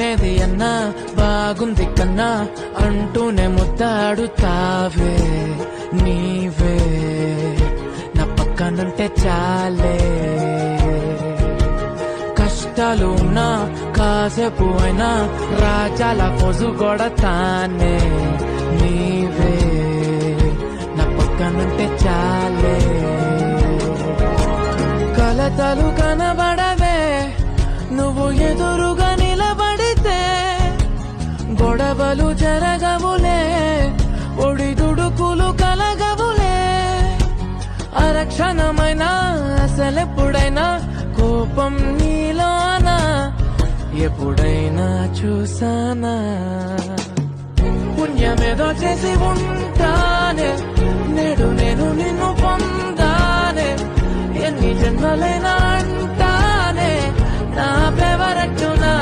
నేది అన్నా బాగుంది కన్నా అంటూనే ముద్దాడుతావే నీవే నా పక్కనుంటే చాలే కష్టాలు ఉన్నా కాసేపు అయినా రాజాల పొజు కొడతానే నీవే నా పక్కనుంటే చాలే కలతలు కనబడవే నువ్వు ఎదురుగా నిలబడితే గొడవలు జరగవులే ఒడిదుడుకులు కలగవులే అరక్షణమైనా అసలెప్పుడైనా కోపం నీలోనా ఎప్పుడైనా చూసానా పుణ్యమేదో చేసి ఉంటానే నేడు నేను నిన్ను పొందానే ఎన్ని జన్మలైనా అంటానే నా ఫేవరెట్ నా